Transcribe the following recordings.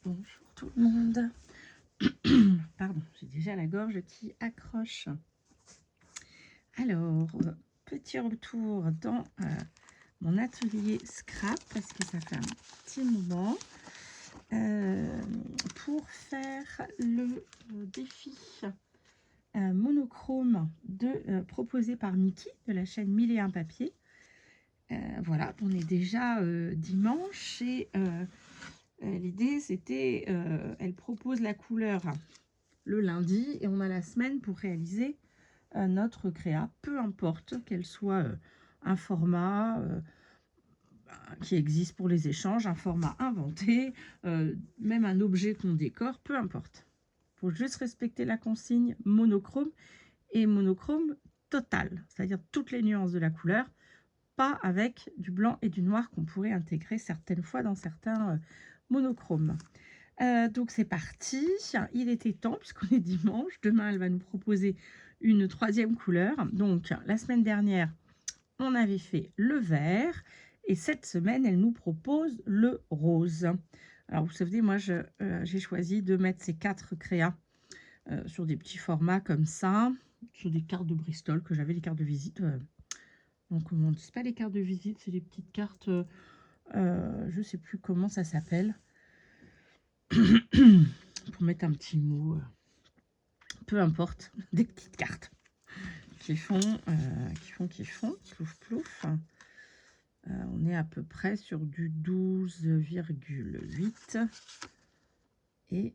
Bonjour tout le monde. Pardon, j'ai déjà la gorge qui accroche. Alors, petit retour dans mon atelier scrap parce que ça fait un petit moment pour faire le défi monochrome proposé par Mickey de la chaîne 1001 papier. Voilà, on est déjà dimanche et l'idée c'était, elle propose la couleur le lundi et on a la semaine pour réaliser notre créa, peu importe qu'elle soit un format qui existe pour les échanges, un format inventé, même un objet qu'on décore, peu importe. Il faut juste respecter la consigne monochrome et monochrome total, c'est-à-dire toutes les nuances de la couleur, pas avec du blanc et du noir qu'on pourrait intégrer certaines fois dans certains monochromes. Donc c'est parti, il était temps puisqu'on est dimanche. Demain, elle va nous proposer une troisième couleur. Donc la semaine dernière, on avait fait le vert et cette semaine, elle nous propose le rose. Alors vous savez, moi j'ai choisi de mettre ces 4 créas sur des petits formats comme ça, sur des cartes de Bristol que j'avais, les cartes de visite. Donc comment on dit, c'est pas les cartes de visite, c'est des petites cartes, je sais plus comment ça s'appelle. Pour mettre un petit mot, peu importe, des petites cartes qui font, plouf plouf. On est à peu près sur du 12,8 et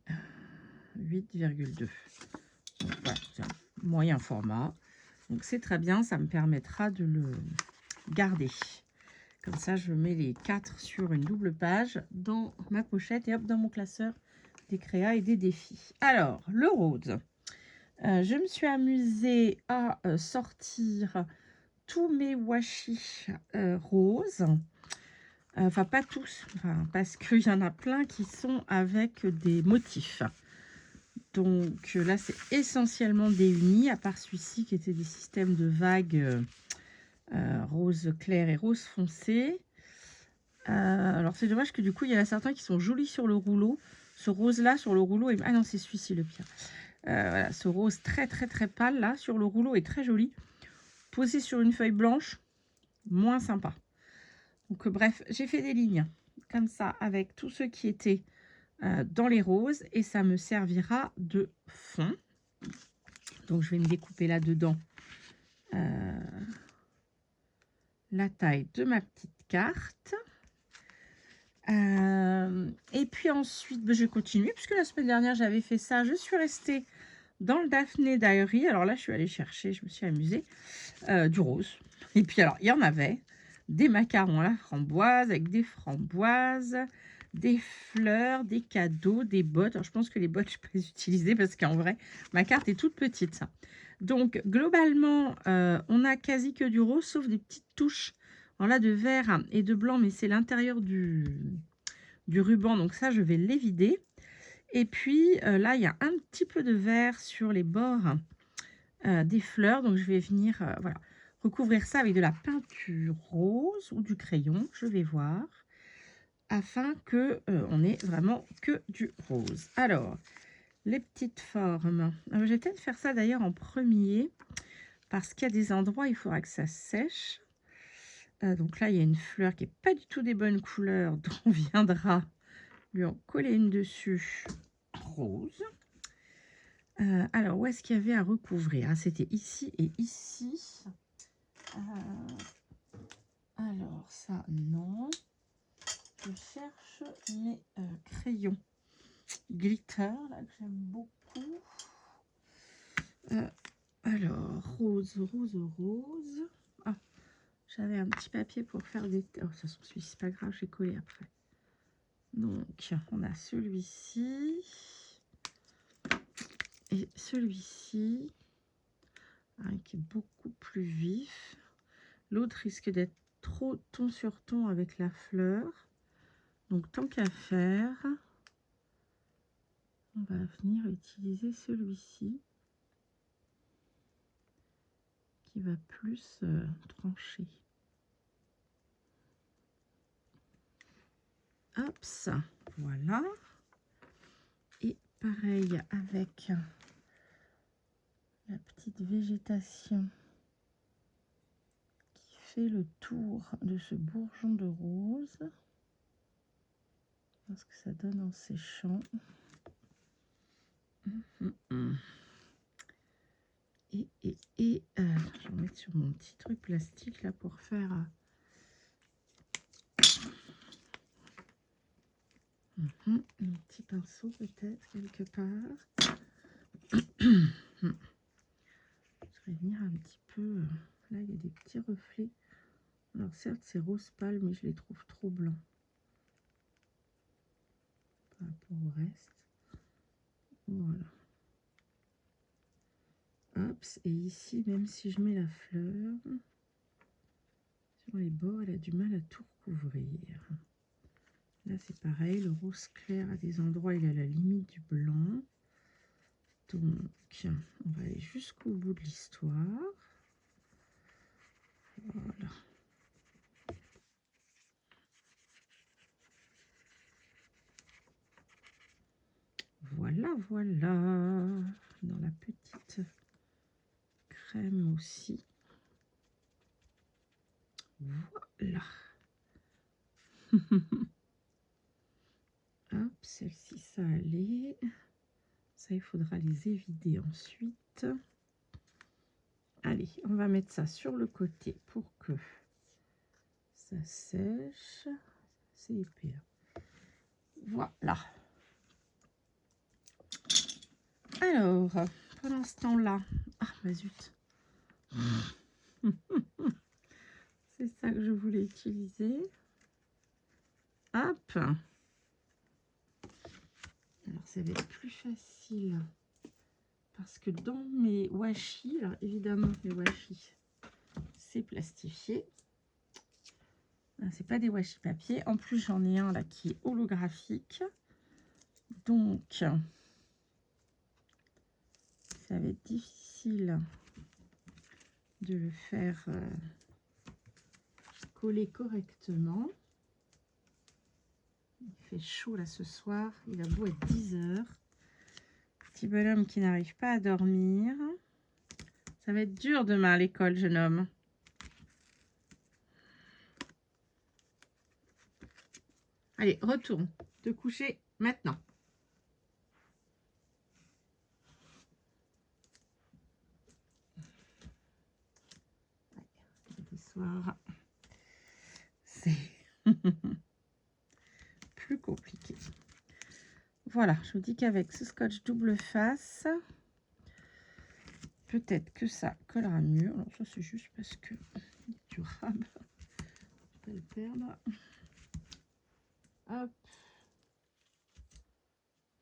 8,2. Donc voilà, c'est un moyen format. Donc c'est très bien, ça me permettra de le garder. Comme ça, je mets les 4 sur une double page dans ma pochette et hop, dans mon classeur des créas et des défis. Alors, le rose. Je me suis amusée à sortir tous mes washi roses. Enfin, pas tous, parce qu'il y en a plein qui sont avec des motifs. Donc là, c'est essentiellement des unis, à part celui-ci qui était des systèmes de vagues rose clair et rose foncé. Alors, c'est dommage que du coup, il y en a certains qui sont jolis sur le rouleau. Ce rose-là, sur le rouleau, ah non, c'est celui-ci le pire. Voilà, ce rose très pâle là sur le rouleau est très joli. Posé sur une feuille blanche, moins sympa. Donc bref, j'ai fait des lignes comme ça avec tous ceux qui étaient dans les roses et ça me servira de fond. Donc je vais me découper là-dedans la taille de ma petite carte. Et puis ensuite, je vais continuer puisque la semaine dernière j'avais fait ça. Je suis restée dans le Daphné Diary. Alors là, je suis allée chercher, je me suis amusée, du rose. Et puis alors, il y en avait des macarons à la framboise avec des framboises, des fleurs, des cadeaux, des bottes. Alors, je pense que les bottes, je peux les utiliser parce qu'en vrai, ma carte est toute petite. Ça. Donc, globalement, on a quasi que du rose, sauf des petites touches là, de vert et de blanc, mais c'est l'intérieur du ruban. Donc ça, je vais les vider. Et puis, là, il y a un petit peu de vert sur les bords des fleurs. Donc, je vais venir voilà, recouvrir ça avec de la peinture rose ou du crayon. Je vais voir. Afin que on ait vraiment que du rose. Alors, les petites formes. Je vais peut-être faire ça d'ailleurs en premier. Parce qu'il y a des endroits, il faudra que ça sèche. Donc là, il y a une fleur qui n'est pas du tout des bonnes couleurs. Donc, on viendra lui en coller une dessus rose. Alors, où est-ce qu'il y avait à recouvrir? C'était ici et ici. Alors, ça, non. Je cherche mes crayons glitter, là, que j'aime beaucoup. Alors, rose, rose, rose. Ah, j'avais un petit papier pour faire des... Oh, ça, celui-ci, c'est pas grave, j'ai collé après. Donc, on a celui-ci. Et celui-ci, qui est beaucoup plus vif. L'autre risque d'être trop ton sur ton avec la fleur. Donc, tant qu'à faire, on va venir utiliser celui-ci qui va plus trancher. Hop, ça, voilà. pareil avec la petite végétation qui fait le tour de ce bourgeon de rose. Ce que ça donne en séchant. Et je vais mettre sur mon petit truc plastique là pour faire un petit pinceau peut-être quelque part. Je vais venir un petit peu. Là il y a des petits reflets. Alors certes c'est rose pâle mais je les trouve trop blancs par rapport au reste. Voilà. Hop, et ici même si je mets la fleur sur les bords, elle a du mal à tout recouvrir. Là c'est pareil, le rose clair à des endroits il est à la limite du blanc. Donc on va aller jusqu'au bout de l'histoire. Voilà. Voilà, voilà. Dans la petite crème aussi. Voilà. Hop, celle-ci, ça allait. Ça, il faudra les évider ensuite. Allez, on va mettre ça sur le côté pour que ça sèche. C'est épais. Voilà. Alors, pendant ce temps-là... Ah, bah zut. C'est ça que je voulais utiliser. Hop. Alors, ça va être plus facile. Parce que dans mes washi, alors évidemment, les washi, c'est plastifié. C'est pas des washi papier. En plus, j'en ai un là qui est holographique. Donc, ça va être difficile de le faire coller correctement. Il fait chaud là ce soir. Il a beau être 10 heures. Petit bonhomme qui n'arrive pas à dormir. Ça va être dur demain à l'école, jeune homme. Allez, retourne te coucher maintenant. Le soir, c'est plus compliqué. Voilà, je vous dis qu'avec ce scotch double face, peut-être que ça collera mieux. Alors ça, c'est juste parce que il est durable. Je vais le perdre. Hop.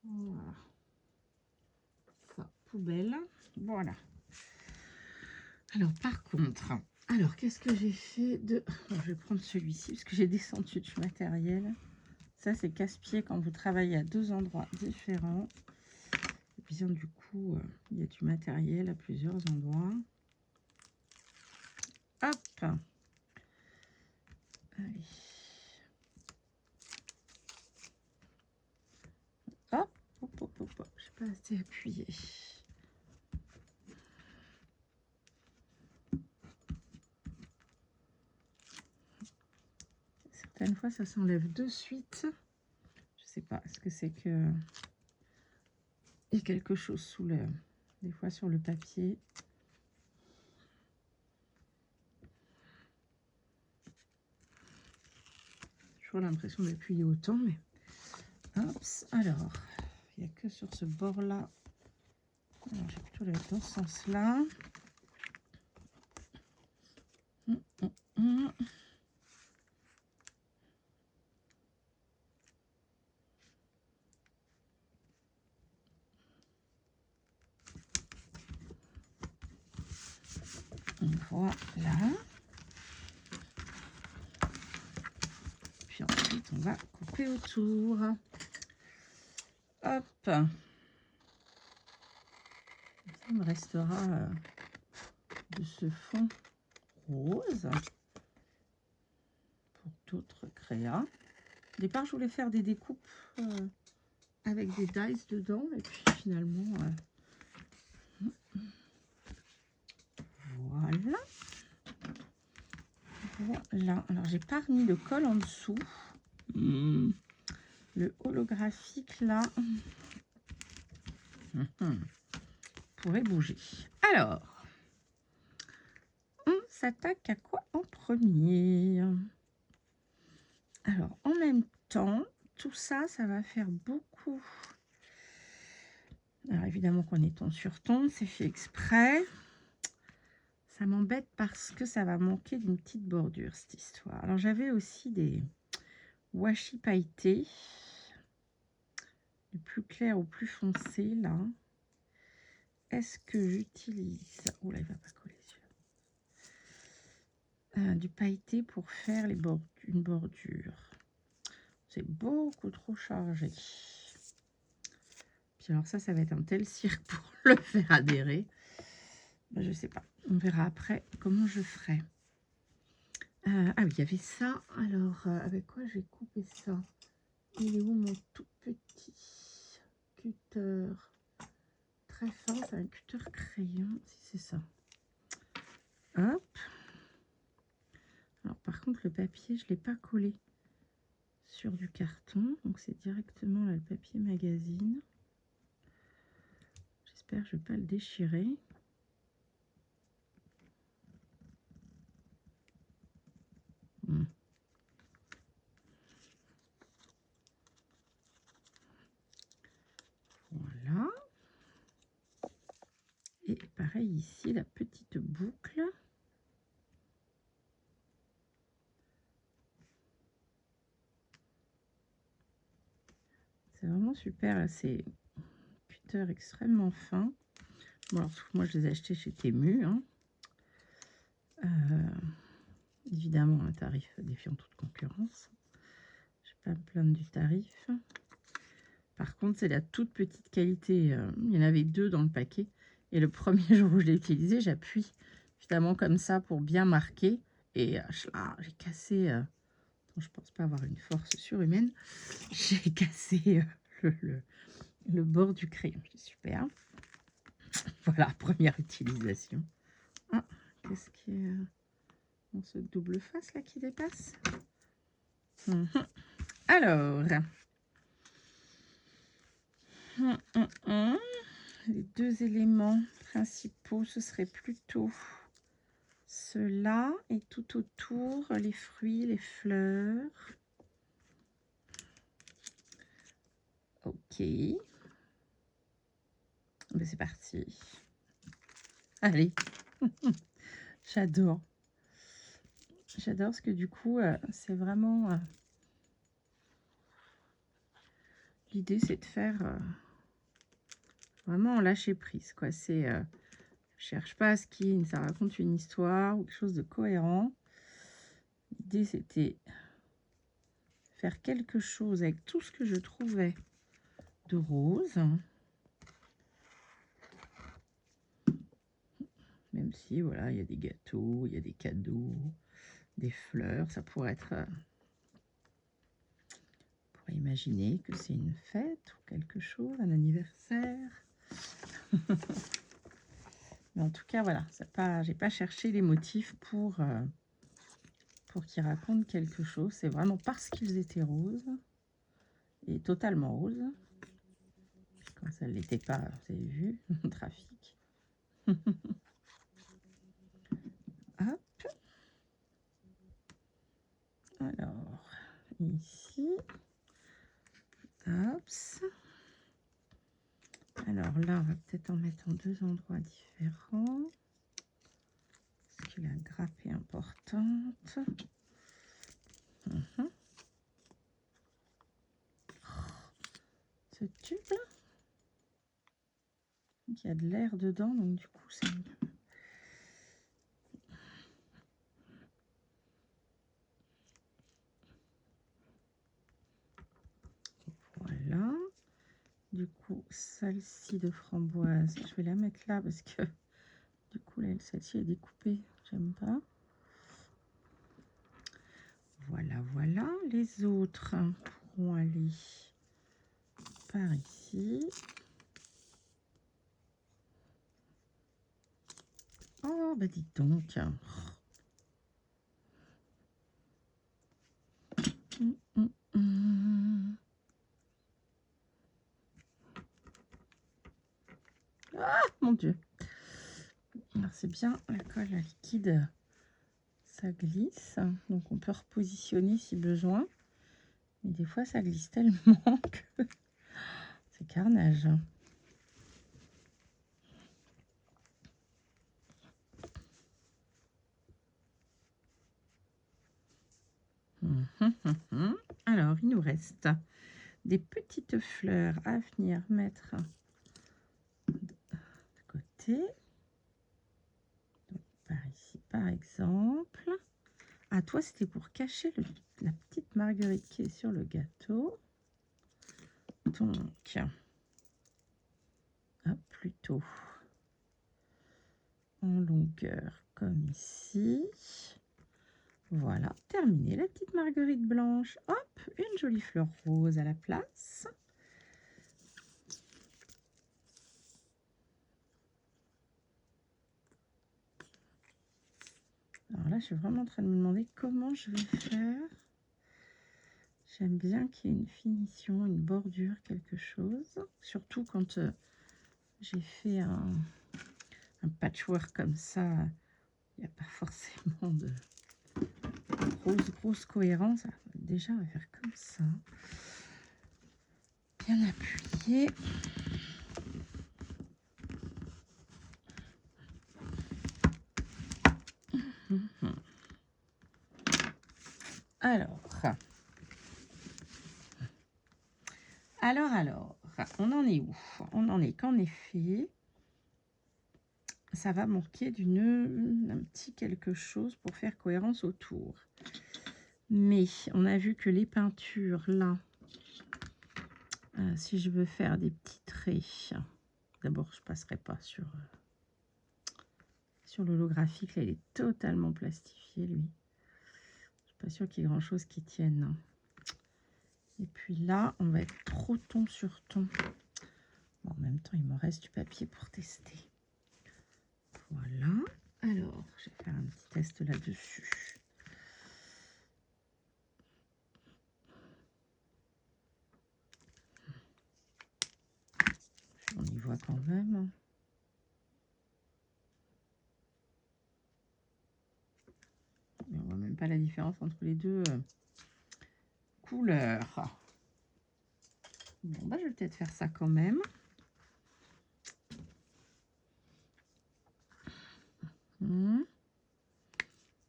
Voilà. Ça, poubelle. Voilà. Alors, par contre, alors qu'est-ce que j'ai fait de... Alors, je vais prendre celui-ci parce que j'ai descendu du matériel. Ça, c'est casse-pied quand vous travaillez à deux endroits différents. Et puis, du coup, il y a du matériel à plusieurs endroits. Hop. Allez. Hop, hop, hop, hop, hop. Je n'ai pas assez appuyé. Certaines fois, ça s'enlève de suite. Je sais pas, est-ce que c'est que il y a quelque chose sous le... Des fois sur le papier. J'ai toujours l'impression d'appuyer autant, mais... Hop, alors, il n'y a que sur ce bord-là. Alors, j'ai plutôt le mettre dans ce sens-là. Voilà. Puis ensuite, on va couper autour. Hop. Ça me restera de ce fond rose pour d'autres créas. Au départ, je voulais faire des découpes avec des dies dedans. Et puis finalement, voilà. Voilà. Alors, j'ai pas remis le col en dessous. Le holographique, là, pourrait bouger. Alors, on s'attaque à quoi en premier? Alors, en même temps, tout ça, ça va faire beaucoup. Alors, évidemment qu'on est ton sur ton, c'est fait exprès. Ça m'embête parce que ça va manquer d'une petite bordure, cette histoire. Alors, j'avais aussi des washi pailletés. Du plus clair au plus foncé, là. Est-ce que j'utilise... Oh là, il va pas coller celui-là. Du pailleté pour faire une bordure. C'est beaucoup trop chargé. Puis alors ça va être un tel cirque pour le faire adhérer. Ben, je sais pas. On verra après comment je ferai. Ah oui, il y avait ça. Alors, avec quoi j'ai coupé ça? Il est où mon tout petit cutter? Très fin, c'est un cutter crayon, si c'est ça. Hop. Alors, par contre, le papier, je ne l'ai pas collé sur du carton. Donc, c'est directement là, le papier magazine. J'espère que je ne vais pas le déchirer. Voilà. Et pareil ici, la petite boucle. C'est vraiment super. C'est cutter extrêmement fin. Bon, alors, moi, je les ai achetés chez Temu. Hein. Évidemment, un tarif défiant toute concurrence. Je ne vais pas me plaindre du tarif. Par contre, c'est la toute petite qualité. Il y en avait 2 dans le paquet. Et le premier jour où je l'ai utilisé, j'appuie évidemment comme ça pour bien marquer. Et j'ai cassé... je pense pas avoir une force surhumaine. J'ai cassé le bord du crayon. C'est super. Voilà, première utilisation. Ah, qu'est-ce qui est dans ce double face là qui dépasse? Alors... Les 2 éléments principaux, ce serait plutôt cela et tout autour, les fruits, les fleurs. Ok. Ben, c'est parti. Allez. J'adore. J'adore parce que du coup, c'est vraiment... l'idée, c'est de faire vraiment en lâcher prise, quoi. C'est... je cherche pas à ce qu'il ça raconte une histoire ou quelque chose de cohérent. L'idée, c'était faire quelque chose avec tout ce que je trouvais de rose. Même si, voilà, il y a des gâteaux, il y a des cadeaux, des fleurs. Ça pourrait être... on pourrait imaginer que c'est une fête ou quelque chose, un anniversaire. Mais en tout cas, voilà, j'ai pas cherché les motifs pour qu'ils racontent quelque chose. C'est vraiment parce qu'ils étaient roses. Et totalement roses. Quand ça ne l'était pas, vous avez vu, trafic. Hop. Alors, ici. Hop. Alors là, on va peut-être en mettre en 2 endroits différents. Parce que la grappe est importante. Ce tube, il y a de l'air dedans, donc du coup, c'est... Voilà. Du coup, celle-ci de framboise, je vais la mettre là parce que du coup, là, celle-ci est découpée. J'aime pas. Voilà, voilà. Les autres pourront aller par ici. Oh, bah dis donc. Ah, mon Dieu. Alors, c'est bien, la colle à liquide, ça glisse. Donc, on peut repositionner si besoin. Mais des fois, ça glisse tellement que c'est carnage. Alors, il nous reste des petites fleurs à venir mettre de côté. Donc, par ici, par exemple. Ah, toi, c'était pour cacher la petite marguerite qui est sur le gâteau. Donc, hop, plutôt en longueur comme ici. Voilà, terminé la petite marguerite blanche. Hop, une jolie fleur rose à la place. Alors là, je suis vraiment en train de me demander comment je vais faire. J'aime bien qu'il y ait une finition, une bordure, quelque chose. Surtout quand j'ai fait un patchwork comme ça, il n'y a pas forcément de grosse cohérence. Alors, déjà, on va faire comme ça. Bien appuyé. Alors, on en est où? On en est qu'en effet, ça va manquer d'un petit quelque chose pour faire cohérence autour. Mais on a vu que les peintures, là, si je veux faire des petits traits, d'abord, je ne passerai pas sur l'holographique. Là, il est totalement plastifié, lui. Je suis pas sûre qu'il y ait grand-chose qui tienne. Et puis là, on va être trop ton sur ton. Bon, en même temps, il me reste du papier pour tester. Voilà. Alors, je vais faire un petit test là-dessus. On y voit quand même. Mais on voit même pas la différence entre les deux couleurs. Bon, bah, je vais peut-être faire ça quand même.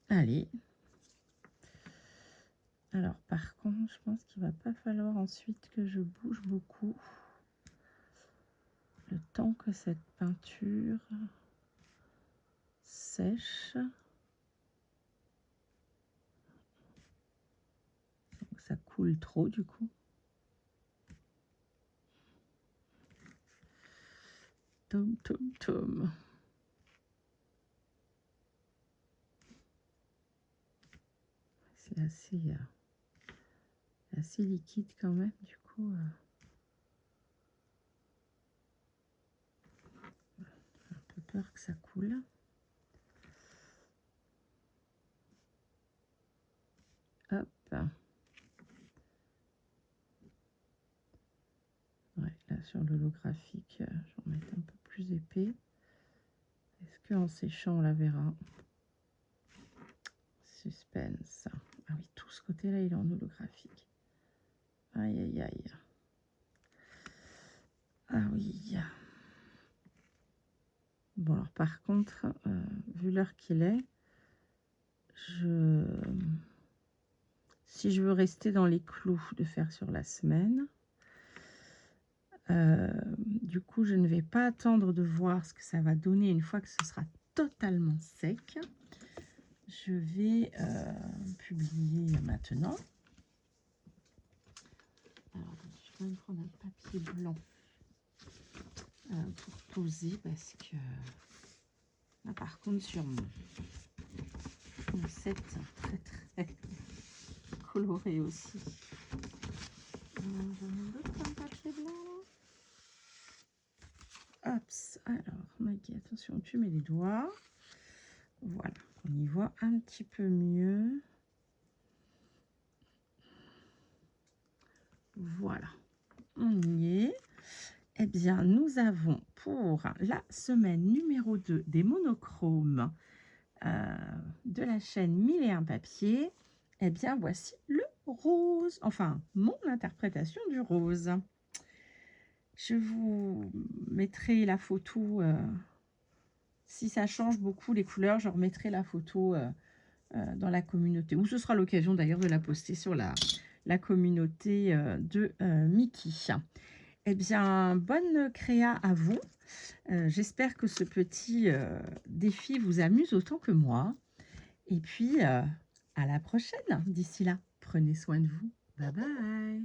Allez. Alors, par contre, je pense qu'il va pas falloir ensuite que je bouge beaucoup. Le temps que cette peinture sèche. Donc, ça coule trop du coup. Tom. C'est assez liquide quand même, du coup. J'ai un peu peur que ça coule. Hop. Ouais, là sur l'holographique, je vais en mettre un peu plus épais. Est-ce qu'en séchant, on la verra? Suspense. Ah oui, tout ce côté-là, il est en holographique. Aïe, aïe, aïe. Ah oui. Bon, alors par contre, vu l'heure qu'il est, si je veux rester dans les clous de faire sur la semaine, du coup, je ne vais pas attendre de voir ce que ça va donner une fois que ce sera totalement sec. Je vais publier maintenant. Alors, je vais quand même prendre un papier blanc pour poser parce que là, par contre, sur mon set très coloré aussi. J'en ai d'autres comme papier blanc là. Oups. Alors, Maggie, attention, tu mets les doigts. Voilà, on y voit un petit peu mieux. Voilà, on y est. Eh bien, nous avons pour la semaine numéro 2 des monochromes de la chaîne 1001 papier, eh bien, voici le rose. Enfin, mon interprétation du rose. Je vous mettrai la photo, si ça change beaucoup les couleurs, je remettrai la photo dans la communauté, ou ce sera l'occasion d'ailleurs de la poster sur la communauté de Mickey. Eh bien, bonne créa à vous. J'espère que ce petit défi vous amuse autant que moi. Et puis, à la prochaine. D'ici là, prenez soin de vous. Bye bye.